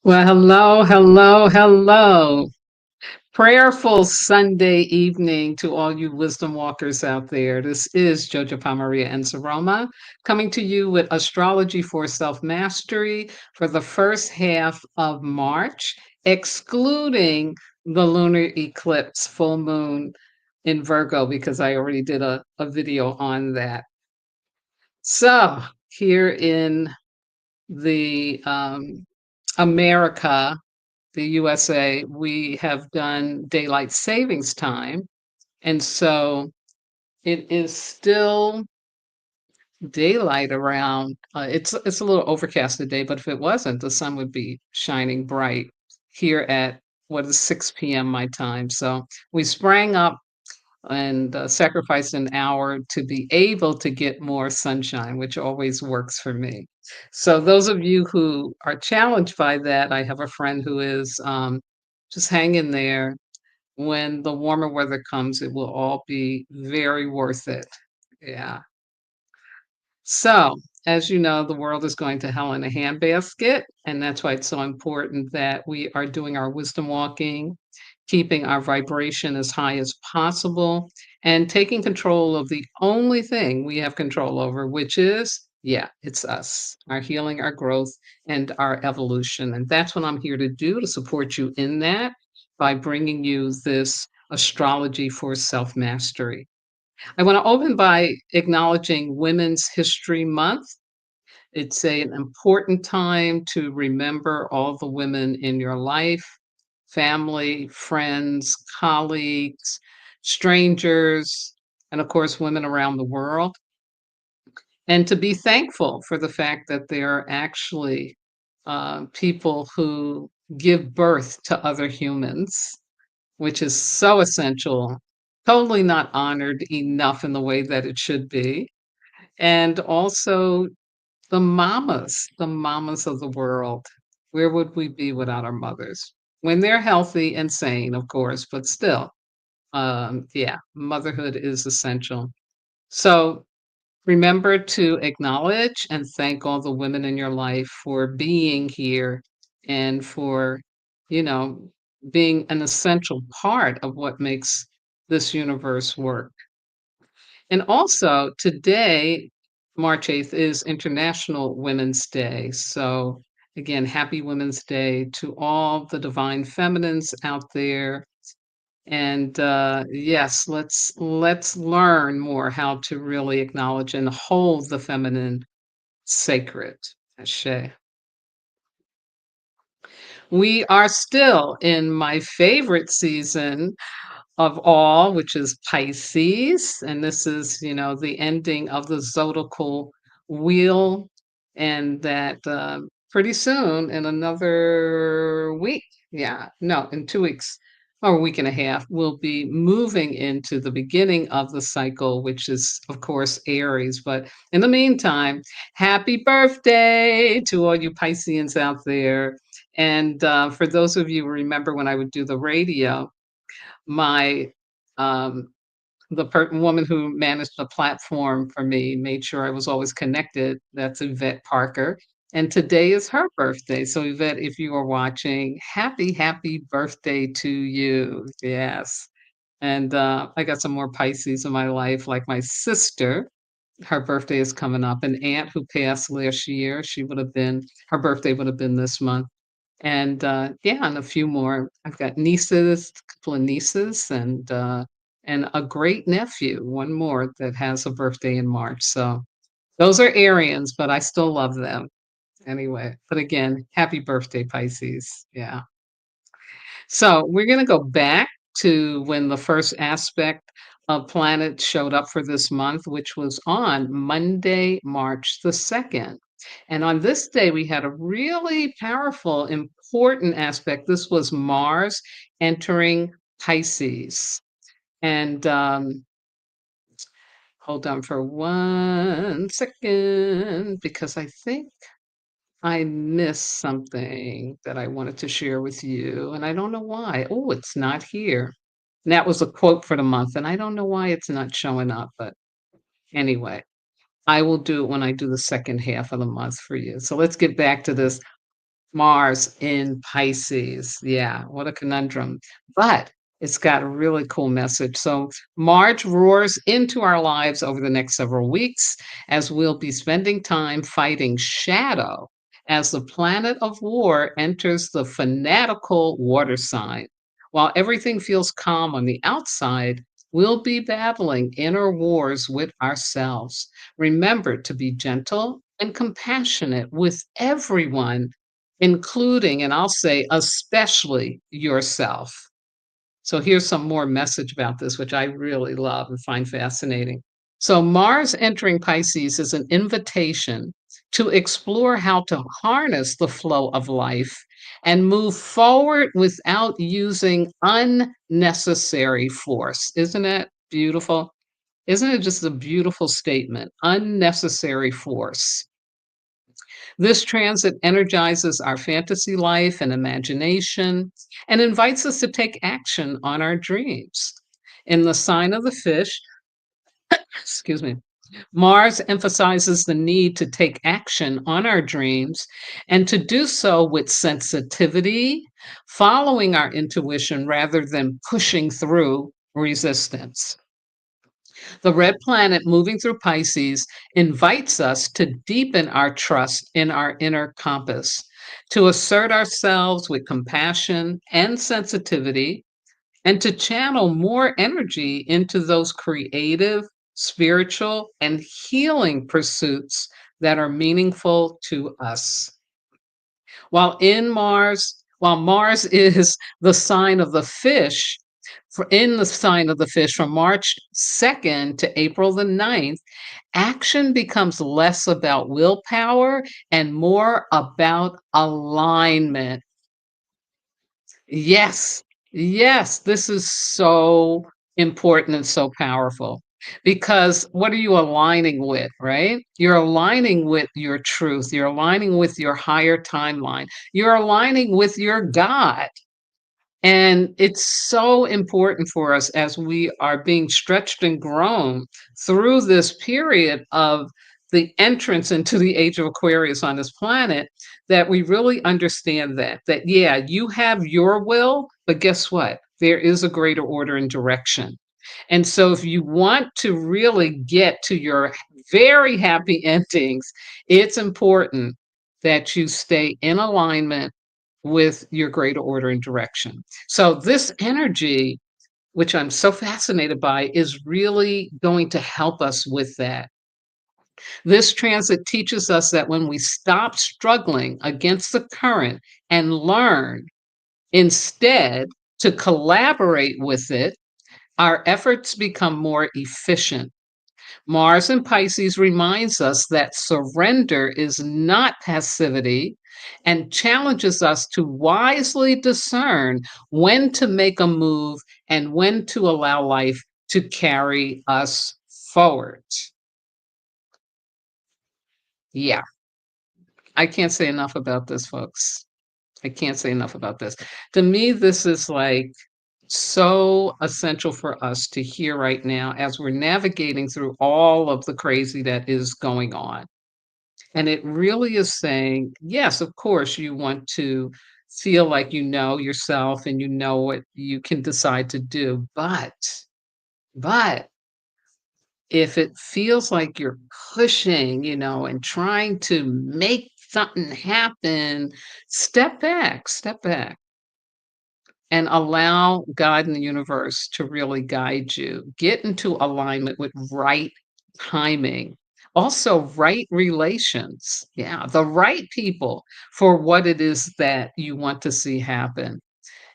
Well, hello, hello, hello. Prayerful Sunday evening to all you wisdom walkers out there. This is Jojo Maria and Saroma coming to you with astrology for self mastery for the first half of March, excluding the lunar eclipse full moon in Virgo, because I already did a video on that. So, here in the America, the USA, we have done daylight savings time, and so it is still daylight around. It's a little overcast today, but if it wasn't, the sun would be shining bright here at what is 6 p.m. my time. So we sprang up and sacrificed an hour to be able to get more sunshine, which always works for me. So those of you who are challenged by that, I have a friend who is just hang in there. When the warmer weather comes, it will all be very worth it. Yeah. So, as you know, the world is going to hell in a handbasket, and that's why it's so important that we are doing our wisdom walking, keeping our vibration as high as possible, and taking control of the only thing we have control over, which is, yeah, it's us, our healing, our growth, and our evolution. And that's what I'm here to do to support you in that by bringing you this astrology for self mastery. I want to open by acknowledging Women's History Month. It's an important time to remember all the women in your life, family, friends, colleagues, strangers, and of course, women around the world. And to be thankful for the fact that there are actually people who give birth to other humans, which is so essential, totally not honored enough in the way that it should be. And also the mamas of the world. Where would we be without our mothers? When they're healthy and sane, of course, but still, yeah, motherhood is essential. So remember to acknowledge and thank all the women in your life for being here and for, you know, being an essential part of what makes this universe work. And also, today, March 8th, is International Women's Day. So, again, happy Women's Day to all the divine feminines out there. And yes, let's learn more how to really acknowledge and hold the feminine sacred. Ashe. We are still in my favorite season of all, which is Pisces. And this is, the ending of the zodiacal wheel. And that pretty soon, in another week, yeah, no, in 2 weeks or a week and a half, we'll be moving into the beginning of the cycle, which is, of course, Aries. But in the meantime, happy birthday to all you Pisceans out there. And for those of you who remember when I would do the radio, my um woman who managed the platform for me made sure I was always connected. That's Yvette Parker. And today is her birthday. So Yvette, if you are watching, happy birthday to you. Yes. And I got some more Pisces in my life, like my sister. Her birthday is coming up. An aunt who passed last year, her birthday would have been this month. And, yeah, and a few more. I've got nieces, a couple of nieces, and a great nephew, one more that has a birthday in March. So those are Arians, but I still love them anyway. But again, happy birthday, Pisces. Yeah. So we're gonna go back to when the first aspect of planets showed up for this month, which was on Monday, March the 2nd. And on this day, we had a really powerful, important aspect. This was Mars entering Pisces. And hold on for 1 second, because I think I missed something that I wanted to share with you, and I don't know why. Oh, it's not here. And that was a quote for the month, and I don't know why it's not showing up, but anyway, I will do it when I do the second half of the month for you. So let's get back to this. Mars in Pisces. Yeah, what a conundrum. But it's got a really cool message. So, Mars roars into our lives over the next several weeks as we'll be spending time fighting shadow as the planet of war enters the fanatical water sign. While everything feels calm on the outside, we'll be battling inner wars with ourselves. Remember to be gentle and compassionate with everyone, including, and I'll say especially yourself. So here's some more message about this, which I really love and find fascinating. So Mars entering Pisces is an invitation to explore how to harness the flow of life and move forward without using unnecessary force. Isn't it beautiful? Isn't it just a beautiful statement? Unnecessary force. This transit energizes our fantasy life and imagination and invites us to take action on our dreams. In the sign of the fish, excuse me, Mars emphasizes the need to take action on our dreams and to do so with sensitivity, following our intuition rather than pushing through resistance. The red planet moving through Pisces invites us to deepen our trust in our inner compass, to assert ourselves with compassion and sensitivity, and to channel more energy into those creative, spiritual, and healing pursuits that are meaningful to us. While Mars is the sign of the fish, in the sign of the fish from March 2nd to April the 9th, action becomes less about willpower and more about alignment. Yes, yes, this is so important and so powerful because what are you aligning with, right? You're aligning with your truth, you're aligning with your higher timeline, you're aligning with your God. And it's so important for us as we are being stretched and grown through this period of the entrance into the age of Aquarius on this planet that we really understand that yeah, you have your will, but guess what? There is a greater order and direction. And so if you want to really get to your very happy endings, it's important that you stay in alignment with your greater order and direction. So this energy, which I'm so fascinated by, is really going to help us with that. This transit teaches us that when we stop struggling against the current and learn instead to collaborate with it, our efforts become more efficient. Mars in Pisces reminds us that surrender is not passivity and challenges us to wisely discern when to make a move and when to allow life to carry us forward. Yeah, I can't say enough about this, folks. I can't say enough about this. To me, this is like so essential for us to hear right now as we're navigating through all of the crazy that is going on. And it really is saying, yes, of course, you want to feel like you know yourself and you know what you can decide to do. But if it feels like you're pushing, and trying to make something happen, step back and allow God and the universe to really guide you. Get into alignment with right timing. Also, right relations. Yeah, the right people for what it is that you want to see happen.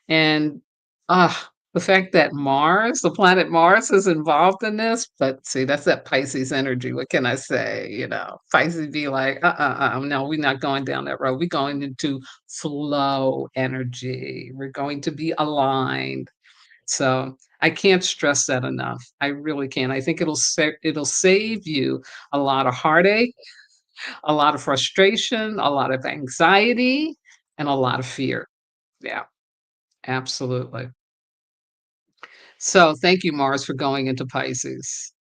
And the fact that Mars, the planet Mars, is involved in this, but see, that's that Pisces energy. What can I say? Pisces be like, no, we're not going down that road. We're going into flow energy. We're going to be aligned. So I can't stress that enough. I really can't. I think it'll save you a lot of heartache, a lot of frustration, a lot of anxiety, and a lot of fear. Yeah, absolutely. So thank you, Mars, for going into Pisces.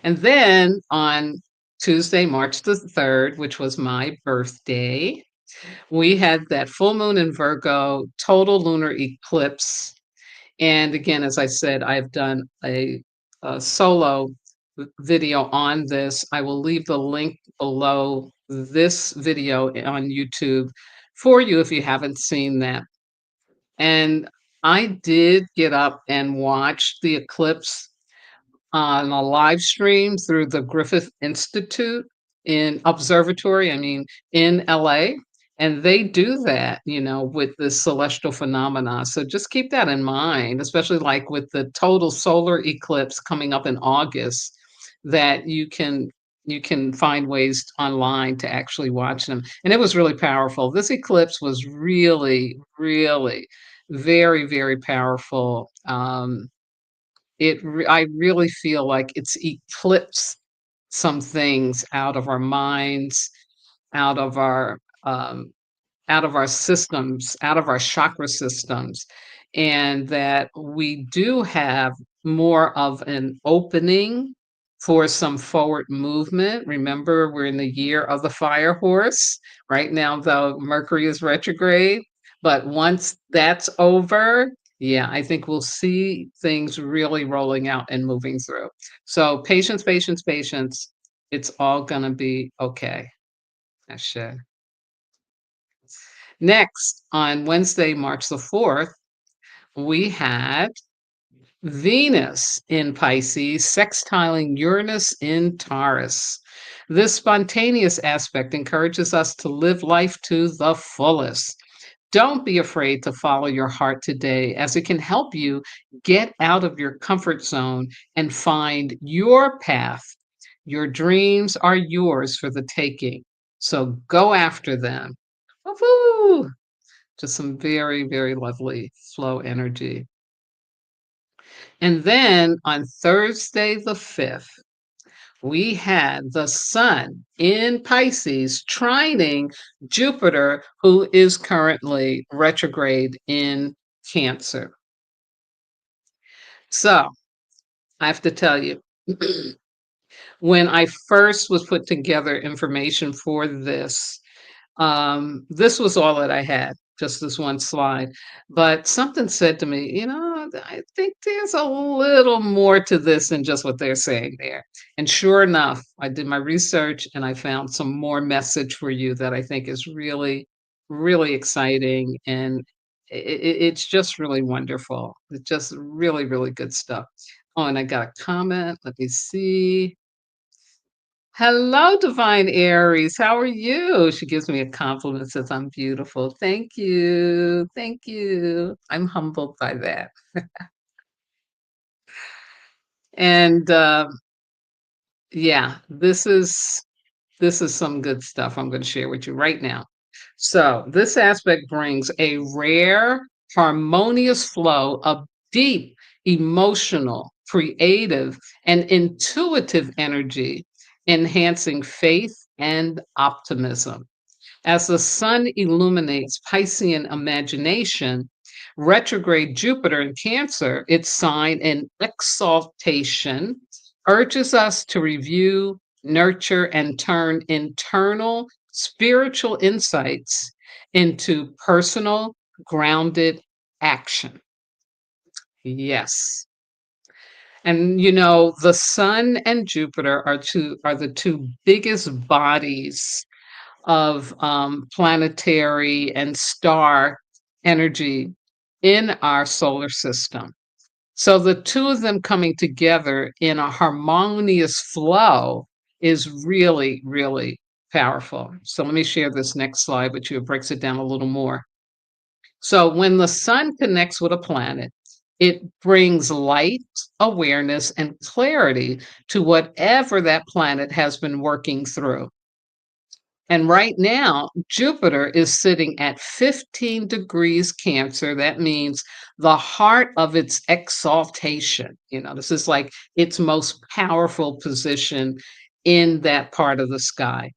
And then on Tuesday, March the 3rd, which was my birthday, We had that full moon in Virgo, total lunar eclipse. And again, as I said, I've done a solo video on this. I will leave the link below this video on YouTube for you if you haven't seen that. And I did get up and watch the eclipse on a live stream through the Griffith Institute in Observatory, I mean, in LA. And they do that, with the celestial phenomena. So just keep that in mind, especially like with the total solar eclipse coming up in August, that you can find ways online to actually watch them. And it was really powerful. This eclipse was really, really very, very powerful. I really feel like it's eclipsed some things out of our minds, out of our um, out of our systems, out of our chakra systems, and that we do have more of an opening for some forward movement. Remember, we're in the year of the fire horse. Right now, though, Mercury is retrograde. But once that's over, yeah, I think we'll see things really rolling out and moving through. So patience, patience, patience. It's all going to be okay. Ashe. Next, on Wednesday, March the 4th, we had Venus in Pisces sextiling Uranus in Taurus. This spontaneous aspect encourages us to live life to the fullest. Don't be afraid to follow your heart today, as it can help you get out of your comfort zone and find your path. Your dreams are yours for the taking. So go after them. Woo! Just some very, very lovely flow energy. And then on Thursday the 5th, we had the sun in Pisces trining Jupiter, who is currently retrograde in Cancer. So I have to tell you, when I first was put together information for this, this was all that I had, just this one slide. But something said to me, I think there's a little more to this than just what they're saying there. And sure enough, I did my research and I found some more message for you that I think is really, really exciting. And it's just really wonderful. It's just really, really good stuff. Oh, and I got a comment. Let me see. Hello, Divine Aries. How are you? She gives me a compliment, says I'm beautiful. Thank you. Thank you. I'm humbled by that. And yeah, this is some good stuff I'm going to share with you right now. So, this aspect brings a rare, harmonious flow of deep, emotional, creative, and intuitive energy, enhancing faith and optimism. As the sun illuminates Piscean imagination, retrograde Jupiter in Cancer, its sign in exaltation, urges us to review, nurture, and turn internal spiritual insights into personal, grounded action. Yes. And the sun and Jupiter are the two biggest bodies of planetary and star energy in our solar system. So the two of them coming together in a harmonious flow is really, really powerful. So let me share this next slide with you. It breaks it down a little more. So when the sun connects with a planet, it brings light, awareness, and clarity to whatever that planet has been working through. And right now, Jupiter is sitting at 15 degrees Cancer. That means the heart of its exaltation. This is like its most powerful position in that part of the sky.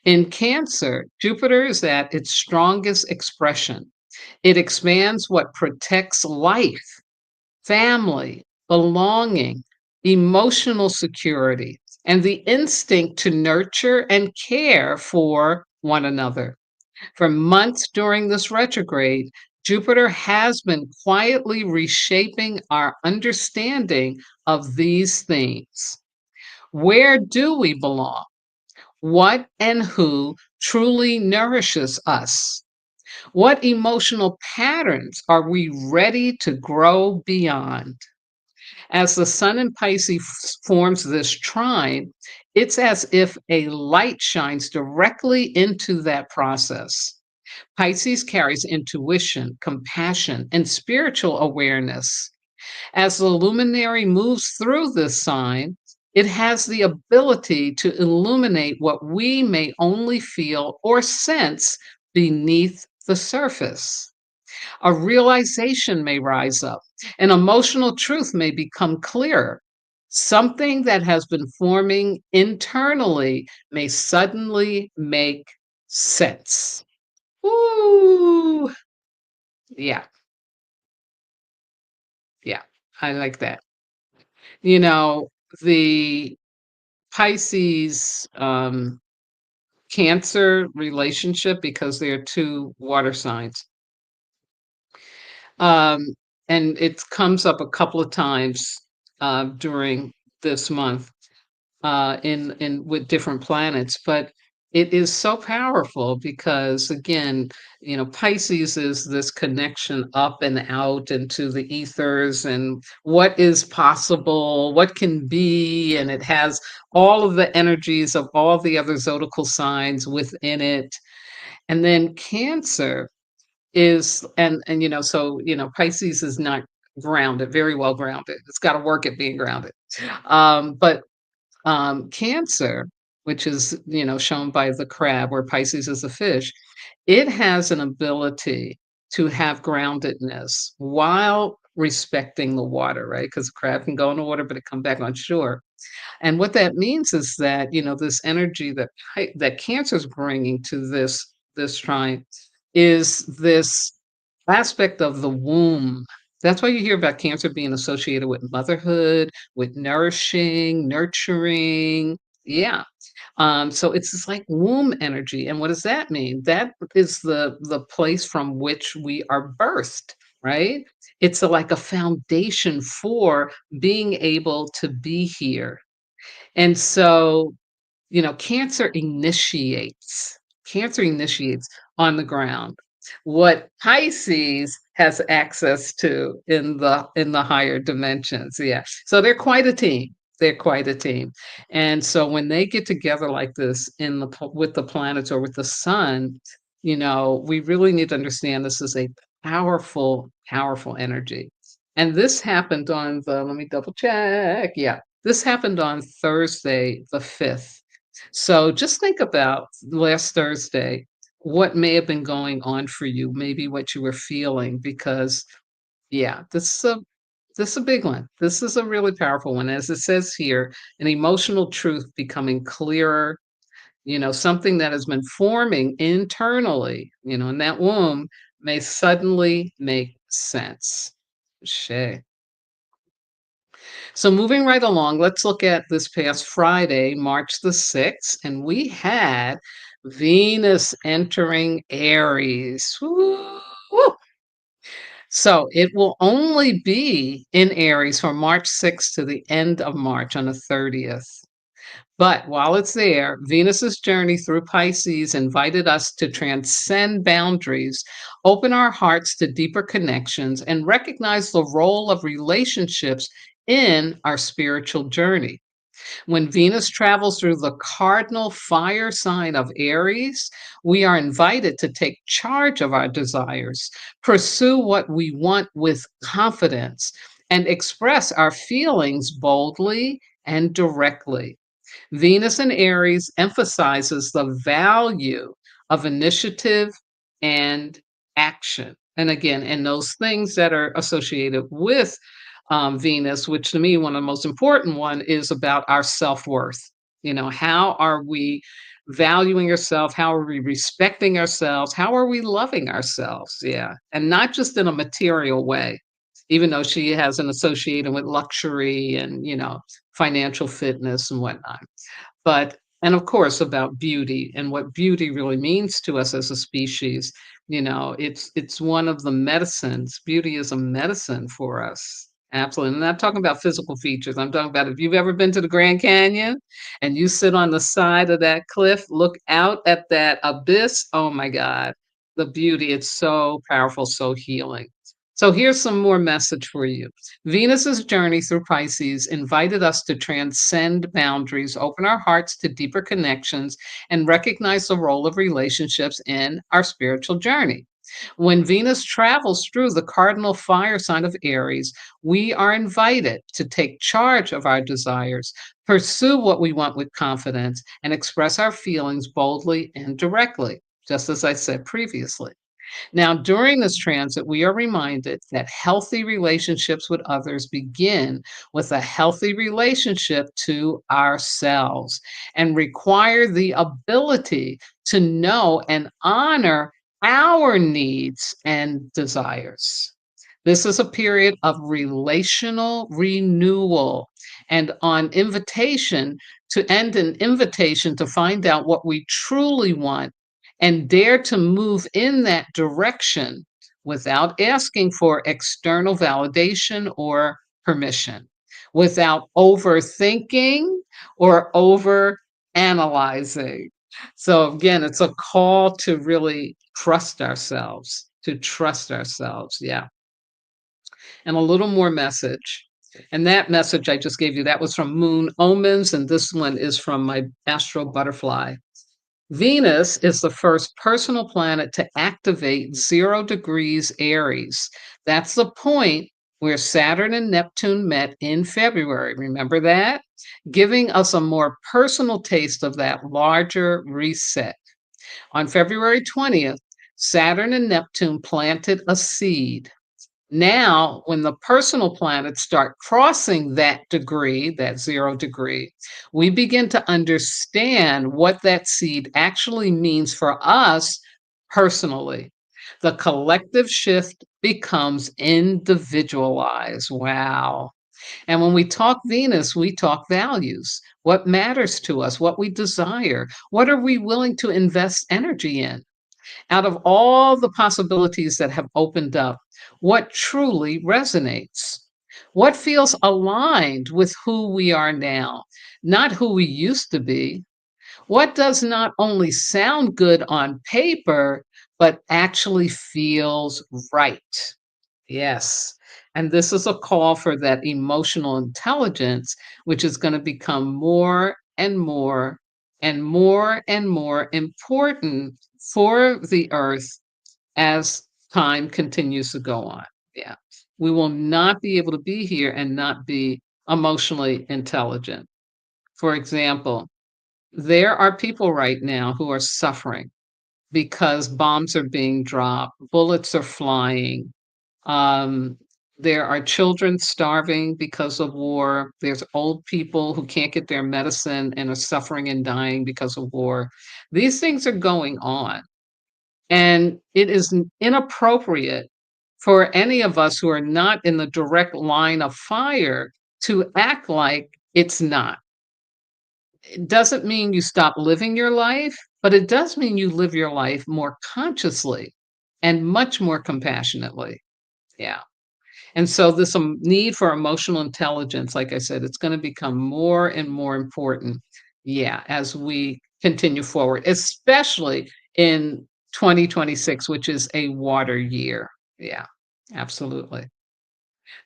In Cancer, Jupiter is at its strongest expression. It expands what protects life, family, belonging, emotional security, and the instinct to nurture and care for one another. For months during this retrograde, Jupiter has been quietly reshaping our understanding of these themes. Where do we belong? What and who truly nourishes us? What emotional patterns are we ready to grow beyond? As the sun in Pisces forms this trine, it's as if a light shines directly into that process. Pisces carries intuition, compassion, and spiritual awareness. As the luminary moves through this sign, it has the ability to illuminate what we may only feel or sense beneath the surface. A realization may rise up, an emotional truth may become clearer. Something that has been forming internally may suddenly make sense. Ooh, yeah, yeah, I like that. You know, the Pisces Cancer relationship, because they're two water signs. Um, and it comes up a couple of times during this month in with different planets, but it is so powerful because again, Pisces is this connection up and out into the ethers and what is possible, what can be, and it has all of the energies of all the other zodiacal signs within it. And then Cancer is Pisces is not grounded, very well grounded. It's got to work at being grounded. But Cancer, which is, shown by the crab, where Pisces is a fish, it has an ability to have groundedness while respecting the water, right? Because the crab can go in the water, but it come back on shore. And what that means is that, this energy that Cancer's bringing to this trine is this aspect of the womb. That's why you hear about Cancer being associated with motherhood, with nourishing, nurturing. Yeah. So it's just like womb energy. And what does that mean? That is the place from which we are birthed, right? It's like a foundation for being able to be here. And so, Cancer initiates on the ground what Pisces has access to in the higher dimensions. Yeah. So they're quite a team. They're quite a team. And so when they get together like this with the planets or with the sun, we really need to understand this is a powerful, powerful energy. And this happened on let me double check. Yeah. This happened on Thursday, the 5th. So just think about last Thursday, what may have been going on for you, maybe what you were feeling, because yeah, this is a big one. This is a really powerful one. As it says here, an emotional truth becoming clearer, something that has been forming internally, in that womb may suddenly make sense. Shay. So moving right along, let's look at this past Friday, March the 6th, and we had Venus entering Aries. Woo! Woo! So it will only be in Aries from March 6th to the end of March on the 30th. But while it's there, Venus's journey through Pisces invited us to transcend boundaries, open our hearts to deeper connections, and recognize the role of relationships in our spiritual journey. When Venus travels through the cardinal fire sign of Aries, we are invited to take charge of our desires, pursue what we want with confidence, and express our feelings boldly and directly. Venus in Aries emphasizes the value of initiative and action. And again, and those things that are associated with Venus, which to me, one of the most important one is about our self-worth. How are we valuing ourselves? How are we respecting ourselves? How are we loving ourselves? Yeah. And not just in a material way, even though she has an associated with luxury and, financial fitness and whatnot. But And of course about beauty and what beauty really means to us as a species. It's one of the medicines. Beauty is a medicine for us. Absolutely. I'm not talking about physical features. I'm talking about if you've ever been to the Grand Canyon and you sit on the side of that cliff, look out at that abyss. Oh my God, the beauty. It's so powerful, so healing. So here's some more message for you. Venus's journey through Pisces invited us to transcend boundaries, open our hearts to deeper connections, and recognize the role of relationships in our spiritual journey. When Venus travels through the cardinal fire sign of Aries, we are invited to take charge of our desires, pursue what we want with confidence, and express our feelings boldly and directly, just as I said previously. Now, during this transit, we are reminded that healthy relationships with others begin with a healthy relationship to ourselves and require the ability to know and honor our needs and desires. This is a period of relational renewal and on invitation to end an invitation to find out what we truly want and dare to move in that direction without asking for external validation or permission, without overthinking or over analyzing. So, again, it's a call to really trust ourselves, to trust ourselves. Yeah. And a little more message. And that message I just gave you, that was from Moon Omens, and this one is from my Astro Butterfly. Venus is the first personal planet to activate 0 degrees Aries. That's the point where Saturn and Neptune met in February. Remember that? Giving us a more personal taste of that larger reset. On February 20th, Saturn and Neptune planted a seed. Now, when the personal planets start crossing that degree, that 0 degree, we begin to understand what that seed actually means for us personally. The collective shift becomes individualized. Wow. And when we talk Venus, we talk values. What matters to us, what we desire, what are we willing to invest energy in? Out of all the possibilities that have opened up, what truly resonates? What feels aligned with who we are now, not who we used to be? What does not only sound good on paper, but actually feels right? Yes. And this is a call for that emotional intelligence, which is going to become more and more and more and more important for the earth as time continues to go on. Yeah. We will not be able to be here and not be emotionally intelligent. For example, there are people right now who are suffering because bombs are being dropped, bullets are flying, um, there are children starving because of war. There's old people who can't get their medicine and are suffering and dying because of war. These things are going on. And it is inappropriate for any of us who are not in the direct line of fire to act like it's not. It doesn't mean you stop living your life, but it does mean you live your life more consciously and much more compassionately. Yeah. And so this need for emotional intelligence, like I said, it's going to become more and more important, yeah, as we continue forward, especially in 2026, which is a water year. Yeah, absolutely.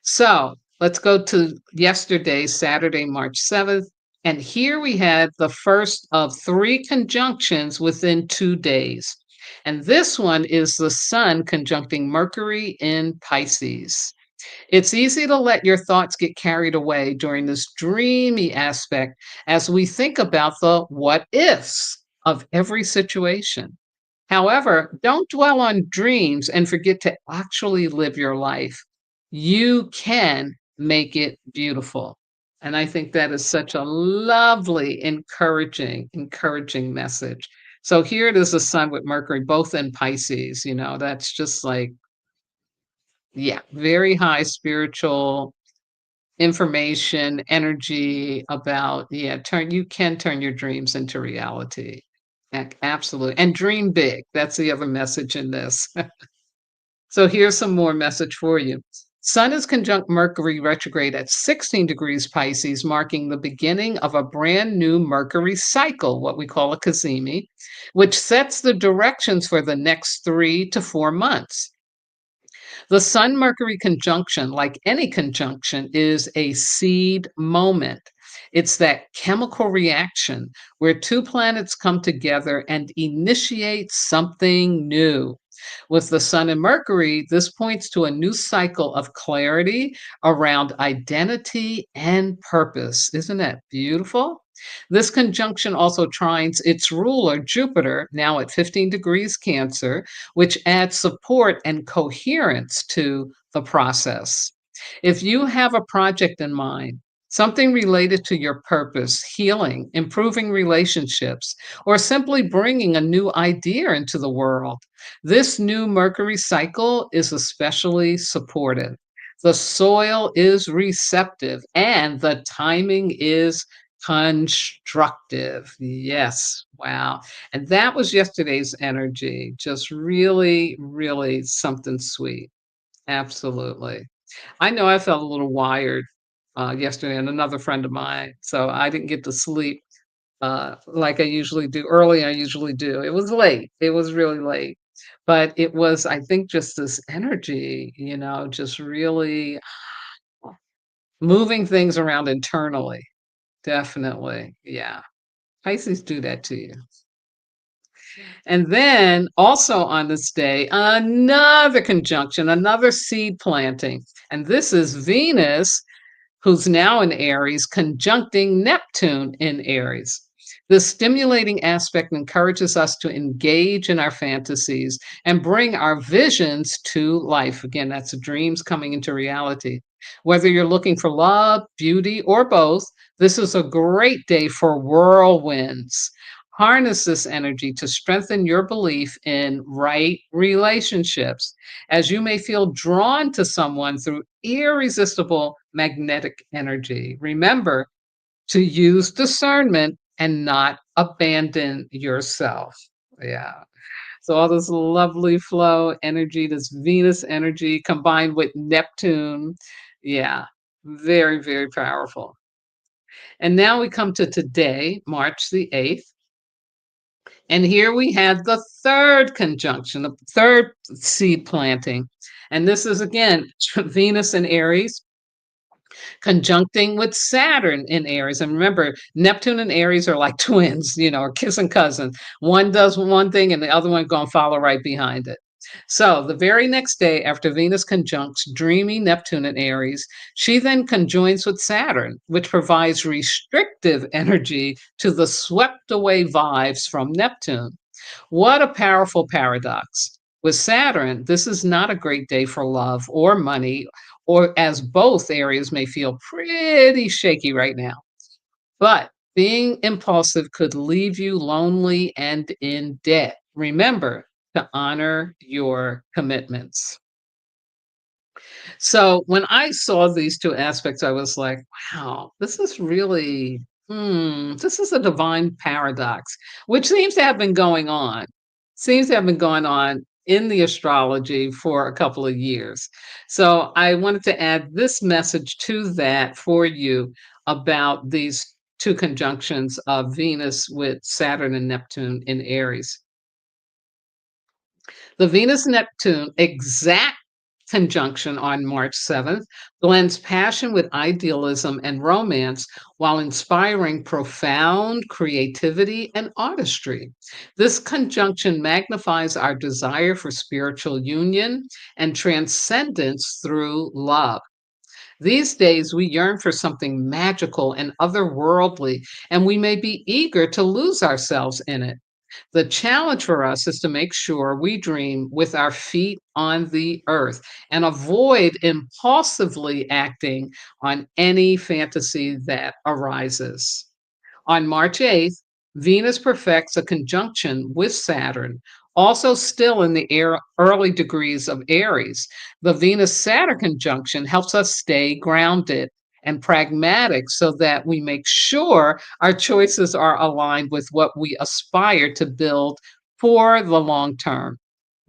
So let's go to yesterday, Saturday, March 7th. And here we had the first of 3 conjunctions within 2 days. And this one is the Sun conjuncting Mercury in Pisces. It's easy to let your thoughts get carried away during this dreamy aspect as we think about the what ifs of every situation. However, don't dwell on dreams and forget to actually live your life. You can make it beautiful. And I think that is such a lovely, encouraging message. So here it is, the sun with Mercury, both in Pisces, that's just like, yeah, very high spiritual information, energy about, yeah, you can turn your dreams into reality. Absolutely. And dream big. That's the other message in this. So here's some more message for you. Sun is conjunct Mercury retrograde at 16 degrees Pisces, marking the beginning of a brand new Mercury cycle, what we call a cazimi, which sets the directions for the next 3 to 4 months. The Sun Mercury conjunction, like any conjunction, is a seed moment. It's that chemical reaction where two planets come together and initiate something new. With the Sun and Mercury, this points to a new cycle of clarity around identity and purpose. Isn't that beautiful? This conjunction also trines its ruler, Jupiter, now at 15 degrees Cancer, which adds support and coherence to the process. If you have a project in mind, something related to your purpose, healing, improving relationships, or simply bringing a new idea into the world, this new Mercury cycle is especially supportive. The soil is receptive and the timing is constructive. Yes. Wow. And that was yesterday's energy. Just really, really something sweet. Absolutely. I know I felt a little wired yesterday, and another friend of mine. So I didn't get to sleep like I usually do. Early, I usually do. It was late. It was really late. But it was, I think, just this energy, just really moving things around internally. Definitely. Yeah. Pisces do that to you. And then also on this day, another conjunction, another seed planting. And this is Venus, who's now in Aries, conjuncting Neptune in Aries. This stimulating aspect encourages us to engage in our fantasies and bring our visions to life. Again, that's dreams coming into reality. Whether you're looking for love, beauty, or both, this is a great day for whirlwinds. Harness this energy to strengthen your belief in right relationships, as you may feel drawn to someone through irresistible magnetic energy. Remember to use discernment and not abandon yourself. Yeah. So, all this lovely flow energy, this Venus energy combined with Neptune. Yeah. Very, very powerful. And now we come to today, March the 8th. And here we have the third conjunction, the third seed planting. And this is again Venus and Aries conjuncting with Saturn in Aries. And remember, Neptune and Aries are like twins, or kissing cousins. One does one thing and the other one going to follow right behind it. So the very next day after Venus conjuncts dreamy Neptune in Aries, she then conjoins with Saturn, which provides restrictive energy to the swept away vibes from Neptune. What a powerful paradox. With Saturn, this is not a great day for love or money, or as both areas may feel pretty shaky right now. But being impulsive could leave you lonely and in debt. Remember to honor your commitments. So when I saw these two aspects, I was like, wow, this is really, this is a divine paradox, which seems to have been going on, in the astrology for a couple of years. So I wanted to add this message to that for you about these two conjunctions of Venus with Saturn and Neptune in Aries. The Venus Neptune exact conjunction on March 7th blends passion with idealism and romance while inspiring profound creativity and artistry. This conjunction magnifies our desire for spiritual union and transcendence through love. These days, we yearn for something magical and otherworldly, and we may be eager to lose ourselves in it. The challenge for us is to make sure we dream with our feet on the earth and avoid impulsively acting on any fantasy that arises. On March 8th, Venus perfects a conjunction with Saturn, also still in the early degrees of Aries. The Venus Saturn conjunction helps us stay grounded and pragmatic so that we make sure our choices are aligned with what we aspire to build for the long term.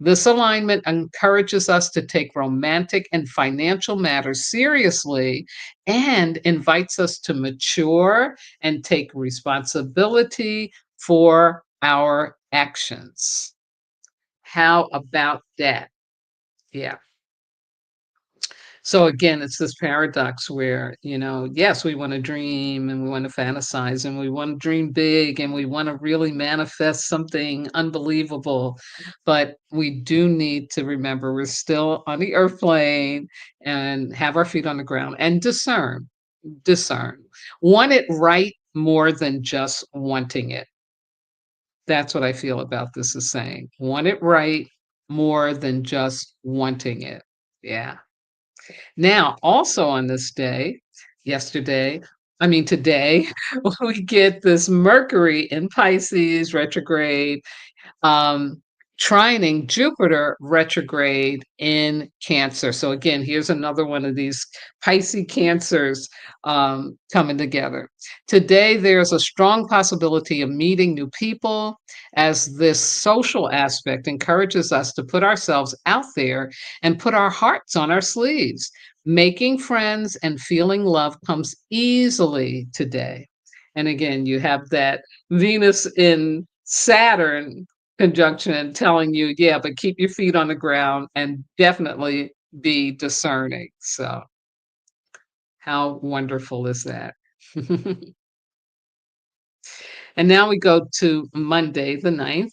This alignment encourages us to take romantic and financial matters seriously and invites us to mature and take responsibility for our actions. How about that? Yeah. So again, it's this paradox where, yes, we want to dream and we want to fantasize and we want to dream big and we want to really manifest something unbelievable. But we do need to remember we're still on the earth plane and have our feet on the ground and discern. Want it right more than just wanting it. That's what I feel about this is saying. Want it right more than just wanting it. Yeah. Now, also on this day, yesterday, I mean today, we get this Mercury in Pisces retrograde um, trining Jupiter retrograde in Cancer. So again, here's another one of these Pisces Cancers coming together. Today, there's a strong possibility of meeting new people as this social aspect encourages us to put ourselves out there and put our hearts on our sleeves. Making friends and feeling love comes easily today. And again, you have that Venus in Saturn conjunction telling you, yeah, but keep your feet on the ground and definitely be discerning. So, how wonderful is that? And now we go to Monday, the 9th.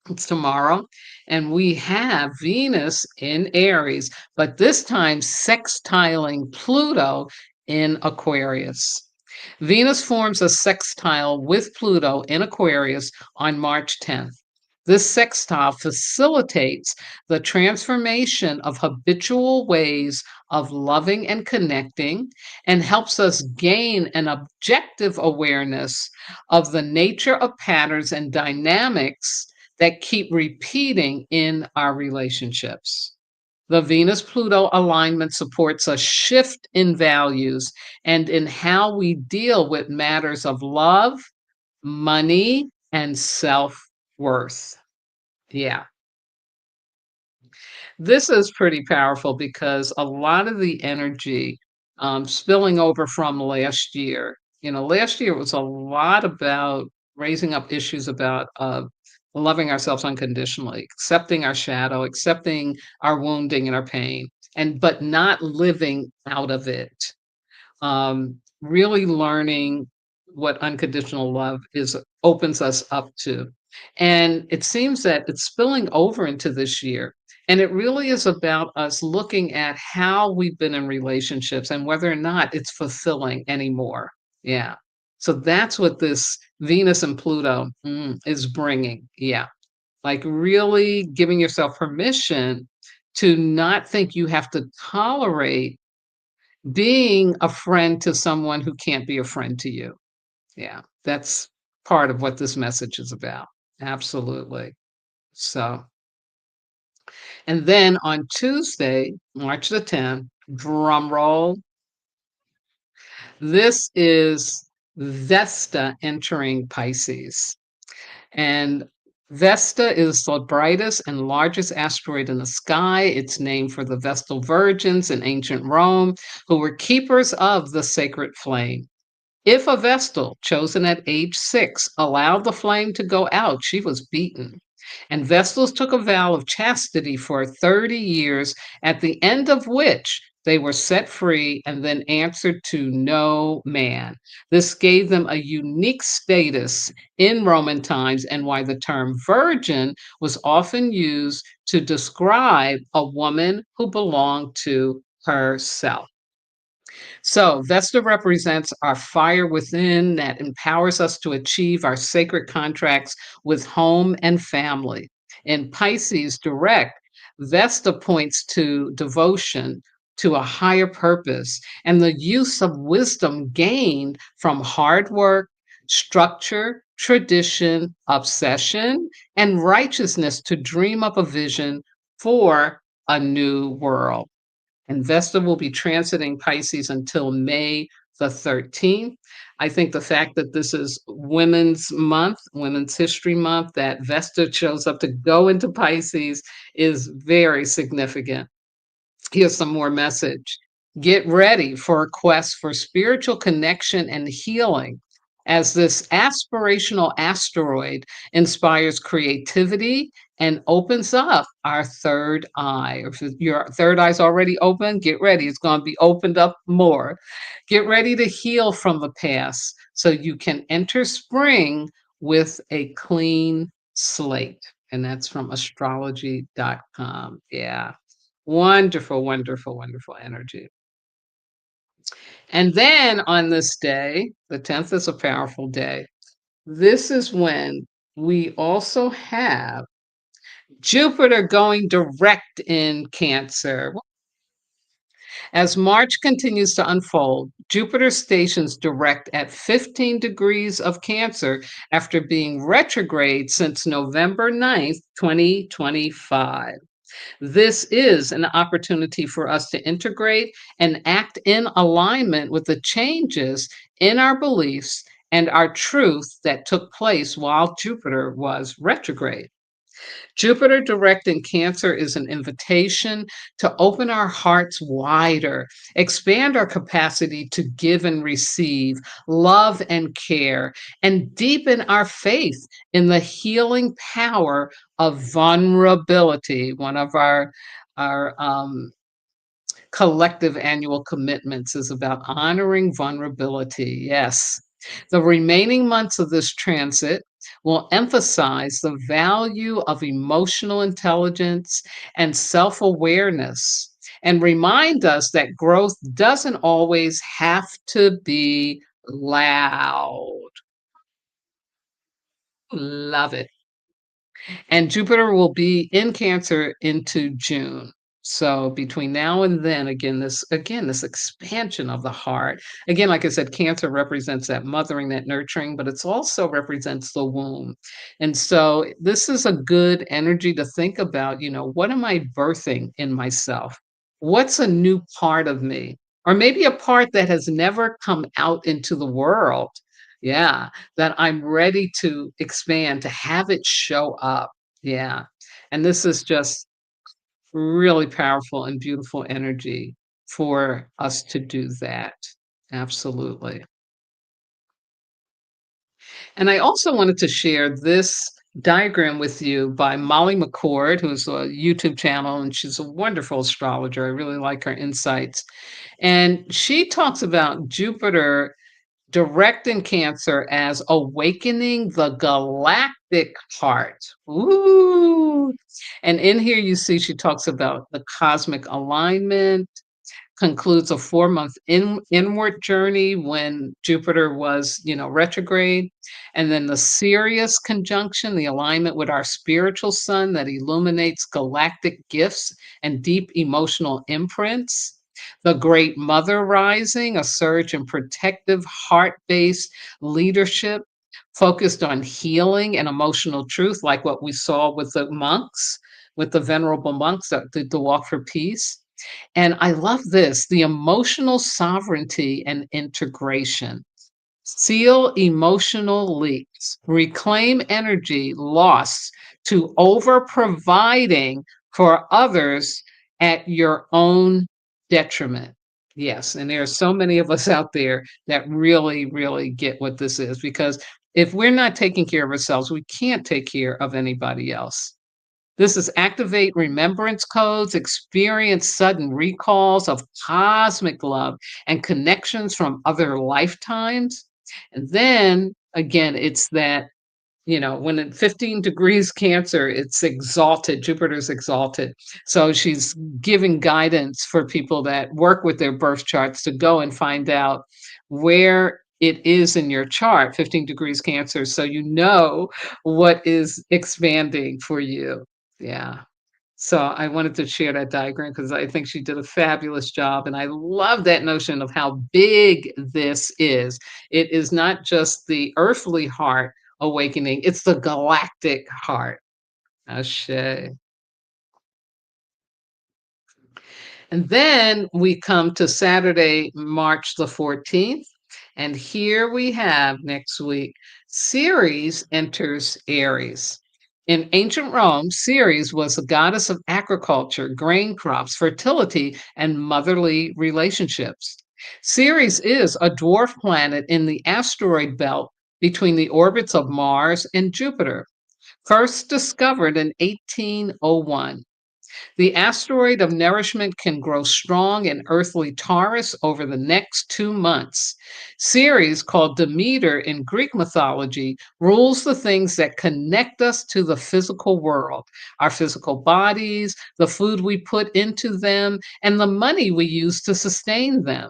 It's tomorrow. And we have Venus in Aries, but this time sextiling Pluto in Aquarius. Venus forms a sextile with Pluto in Aquarius on March 10th. This sextile facilitates the transformation of habitual ways of loving and connecting and helps us gain an objective awareness of the nature of patterns and dynamics that keep repeating in our relationships. The Venus Pluto alignment supports a shift in values and in how we deal with matters of love, money, and self worth. Yeah. This is pretty powerful because a lot of the energy spilling over from last year, last year was a lot about raising up issues about loving ourselves unconditionally, accepting our shadow, accepting our wounding and our pain, but not living out of it. Really learning what unconditional love is opens us up to. And it seems that it's spilling over into this year. And it really is about us looking at how we've been in relationships and whether or not it's fulfilling anymore. Yeah. So that's what this Venus and Pluto is bringing. Yeah. Like really giving yourself permission to not think you have to tolerate being a friend to someone who can't be a friend to you. Yeah, that's part of what this message is about. Absolutely. So, and then on Tuesday, March the 10th, drum roll, this is Vesta entering Pisces. And Vesta is the brightest and largest asteroid in the sky. It's named for the Vestal Virgins in ancient Rome, who were keepers of the sacred flame. If a Vestal, chosen at age 6, allowed the flame to go out, she was beaten. And Vestals took a vow of chastity for 30 years, at the end of which they were set free and then answered to no man. This gave them a unique status in Roman times, and why the term virgin was often used to describe a woman who belonged to herself. So, Vesta represents our fire within that empowers us to achieve our sacred contracts with home and family. In Pisces direct, Vesta points to devotion to a higher purpose and the use of wisdom gained from hard work, structure, tradition, obsession, and righteousness to dream up a vision for a new world. and Vesta will be transiting Pisces until May the 13th. I think the fact that this is Women's Month, Women's History Month, that Vesta shows up to go into Pisces is very significant. Here's some more message. Get ready for a quest for spiritual connection and healing as this aspirational asteroid inspires creativity and opens up our third eye. If your third eye's already open, get ready. It's going to be opened up more. Get ready to heal from the past so you can enter spring with a clean slate. And that's from astrology.com. Yeah. Wonderful, wonderful, wonderful energy. And then on this day, the 10th is a powerful day. This is when we also have Jupiter going direct in Cancer. As March continues to unfold, Jupiter stations direct at 15 degrees of Cancer after being retrograde since November 9th, 2025. This is an opportunity for us to integrate and act in alignment with the changes in our beliefs and our truth that took place while Jupiter was retrograde. Jupiter direct in Cancer is an invitation to open our hearts wider, expand our capacity to give and receive love and care, and deepen our faith in the healing power of vulnerability. One of our collective annual commitments is about honoring vulnerability. Yes. The remaining months of this transit will emphasize the value of emotional intelligence and self awareness and remind us that growth doesn't always have to be loud. Love it. And Jupiter will be in Cancer into June. So between now and then, again this expansion of the heart. Again, like I said, Cancer represents that mothering, that nurturing, but it's also represents the womb. And so this is a good energy to think about, what am I birthing in myself? What's a new part of me? Or maybe a part that has never come out into the world. Yeah, that I'm ready to expand, to have it show up. Yeah. And this is just really powerful and beautiful energy for us to do that. Absolutely. And I also wanted to share this diagram with you by Molly McCord, who's a YouTube channel, and she's a wonderful astrologer. I really like her insights. And she talks about Jupiter direct in Cancer as awakening the galactic heart. Ooh. And in here, you see, she talks about the cosmic alignment, concludes a 4-month inward journey when Jupiter was, retrograde. And then the Sirius conjunction, the alignment with our spiritual sun that illuminates galactic gifts and deep emotional imprints. The Great Mother rising, a surge in protective, heart based leadership focused on healing and emotional truth, like what we saw with the monks, with the venerable monks that did the Walk for Peace. And I love this, the emotional sovereignty and integration. Seal emotional leaks. Reclaim energy lost to over providing for others at your own detriment. Yes. And there are so many of us out there that really, really get what this is because if we're not taking care of ourselves, we can't take care of anybody else. This is activate remembrance codes, experience sudden recalls of cosmic love and connections from other lifetimes. And then again, it's that, when in 15 degrees Cancer, it's exalted, Jupiter's exalted. So she's giving guidance for people that work with their birth charts to go and find out where it is in your chart, 15 degrees Cancer, so you know what is expanding for you. Yeah. So I wanted to share that diagram because I think she did a fabulous job. And I love that notion of how big this is. It is not just the earthly heart awakening, it's the galactic heart. Ashe. And then we come to Saturday, March the 14th. And here we have next week, Ceres enters Aries. In ancient Rome, Ceres was the goddess of agriculture, grain crops, fertility, and motherly relationships. Ceres is a dwarf planet in the asteroid belt between the orbits of Mars and Jupiter, first discovered in 1801. The asteroid of nourishment can grow strong in earthly Taurus over the next 2 months. Ceres, called Demeter in Greek mythology, rules the things that connect us to the physical world, our physical bodies, the food we put into them, and the money we use to sustain them.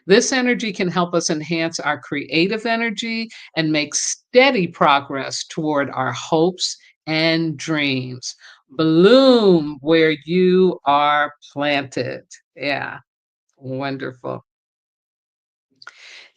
This energy can help us enhance our creative energy and make steady progress toward our hopes and dreams. Bloom where you are planted. Yeah, wonderful.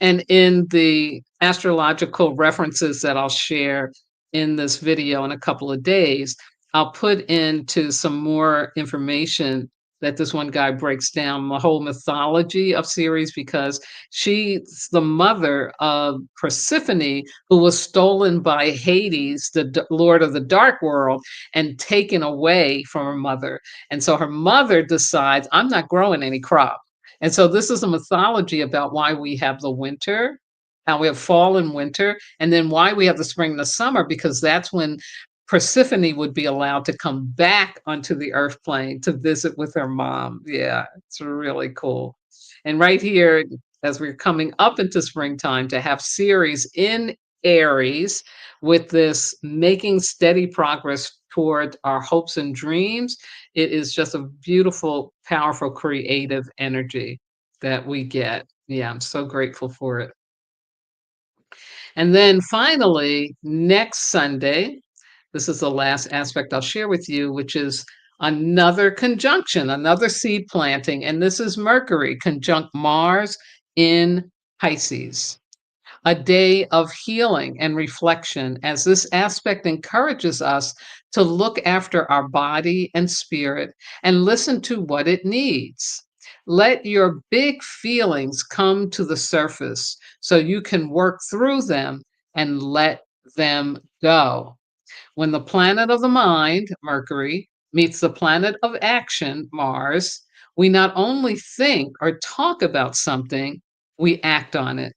And in the astrological references that I'll share in this video in a couple of days, I'll put into some more information that this one guy breaks down the whole mythology of Ceres because she's the mother of Persephone, who was stolen by Hades, the lord of the dark world, and taken away from her mother. And so her mother decides, I'm not growing any crop. And so this is a mythology about why we have the winter, how we have fall and winter, and then why we have the spring and the summer, because that's when Persephone would be allowed to come back onto the earth plane to visit with her mom. Yeah, it's really cool. And right here, as we're coming up into springtime, to have Ceres in Aries with this making steady progress toward our hopes and dreams, it is just a beautiful, powerful, creative energy that we get. Yeah, I'm so grateful for it. And then finally, next Sunday, this is the last aspect I'll share with you, which is another conjunction, another seed planting. And this is Mercury conjunct Mars in Pisces, a day of healing and reflection, as this aspect encourages us to look after our body and spirit and listen to what it needs. Let your big feelings come to the surface so you can work through them and let them go. When the planet of the mind, Mercury, meets the planet of action, Mars, we not only think or talk about something, we act on it.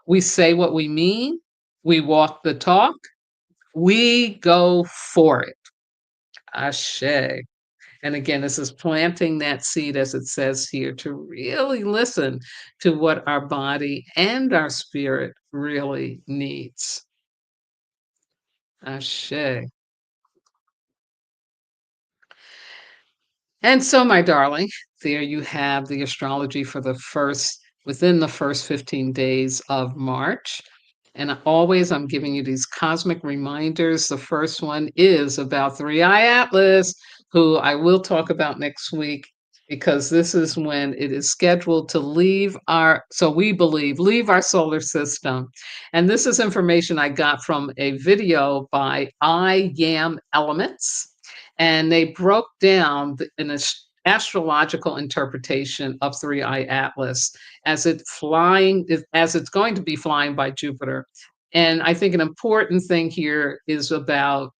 We say what we mean, we walk the talk, we go for it. Ashe. And again, this is planting that seed, as it says here, to really listen to what our body and our spirit really needs. Ashe. And so, my darling, there you have the astrology for within the first 15 days of March. And always, I'm giving you these cosmic reminders. The first one is about Three Eye Atlas, who I will talk about next week, because this is when it is scheduled to so we believe, leave our solar system. And this is information I got from a video by I Am Elements, and they broke down an astrological interpretation of Three Eye Atlas as it's going to be flying by Jupiter. And I think an important thing here is about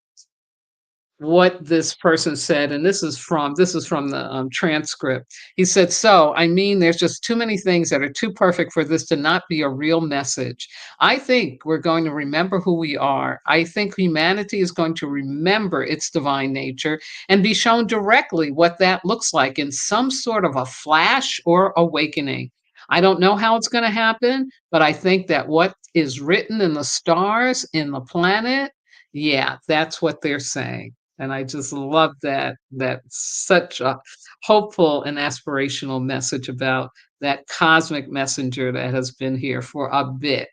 what this person said, and this is from the transcript. He said, "So, I mean, there's just too many things that are too perfect for this to not be a real message. I think we're going to remember who we are. I think humanity is going to remember its divine nature and be shown directly what that looks like in some sort of a flash or awakening. I don't know how it's going to happen, but I think that what is written in the stars, in the planet, yeah, that's what they're saying." And I just love that's such a hopeful and aspirational message about that cosmic messenger that has been here for a bit.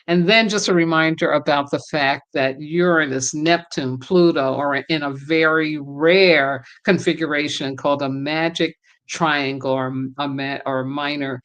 And then just a reminder about the fact that Uranus, Neptune, Pluto are in a very rare configuration called a magic triangle, or a minor.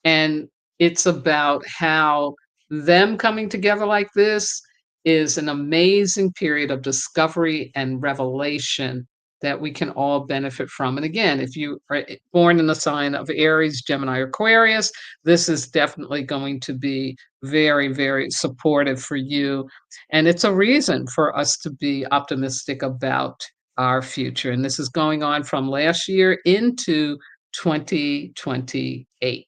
And it's about how them coming together like this is an amazing period of discovery and revelation that we can all benefit from. And again, if you are born in the sign of Aries, Gemini, or Aquarius, this is definitely going to be very, very supportive for you. And it's a reason for us to be optimistic about our future. And this is going on from last year into 2028.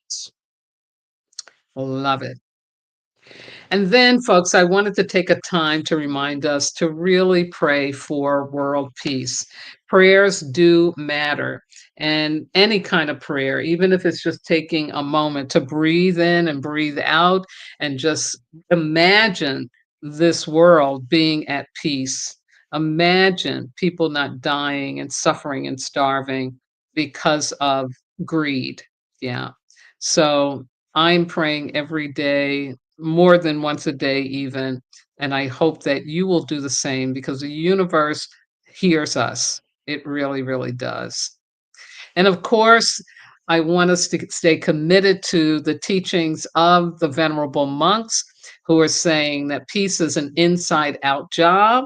Love it. And then, folks, I wanted to take a time to remind us to really pray for world peace. Prayers do matter, and any kind of prayer, even if it's just taking a moment to breathe in and breathe out and just imagine this world being at peace. Imagine people not dying and suffering and starving because of greed. Yeah. So I'm praying every day, more than once a day even, and I hope that you will do the same because the universe hears us. It really, really does. And of course, I want us to stay committed to the teachings of the venerable monks who are saying that peace is an inside out job.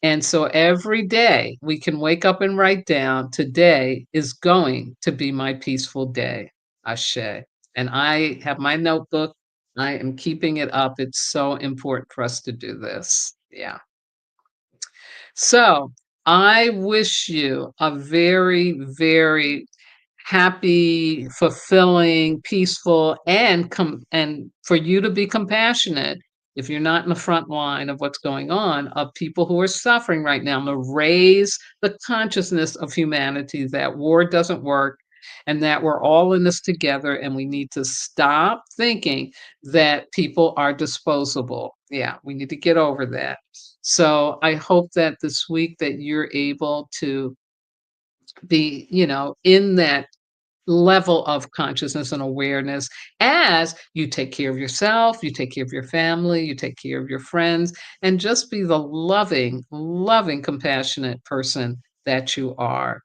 And so every day we can wake up and write down, today is going to be my peaceful day. Ashe. And I have my notebook. I am keeping it up. It's so important for us to do this. Yeah. So I wish you a very, very happy, fulfilling, peaceful, and for you to be compassionate if you're not in the front line of what's going on, of people who are suffering right now, to raise the consciousness of humanity that war doesn't work and that we're all in this together and we need to stop thinking that people are disposable. Yeah, we need to get over that. So I hope that this week that you're able to be, in that level of consciousness and awareness as you take care of yourself, you take care of your family, you take care of your friends, and just be the loving, loving, compassionate person that you are.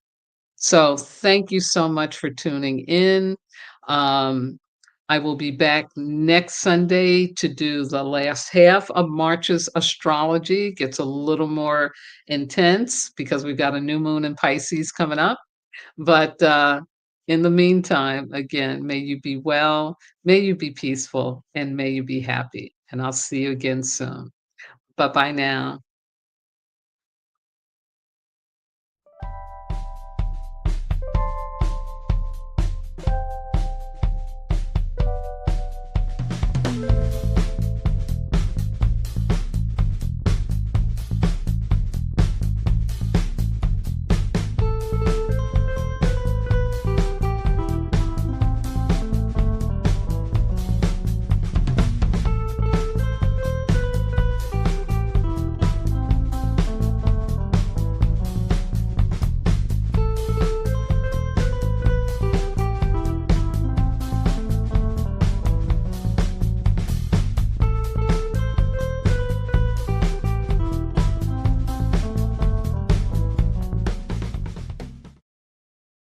So thank you so much for tuning in. Um, I will be back next Sunday to do the last half of March's astrology. Gets a little more intense because we've got a new moon in Pisces coming up. But in the meantime, again, may you be well, may you be peaceful, and may you be happy. And I'll see you again soon. Bye bye now.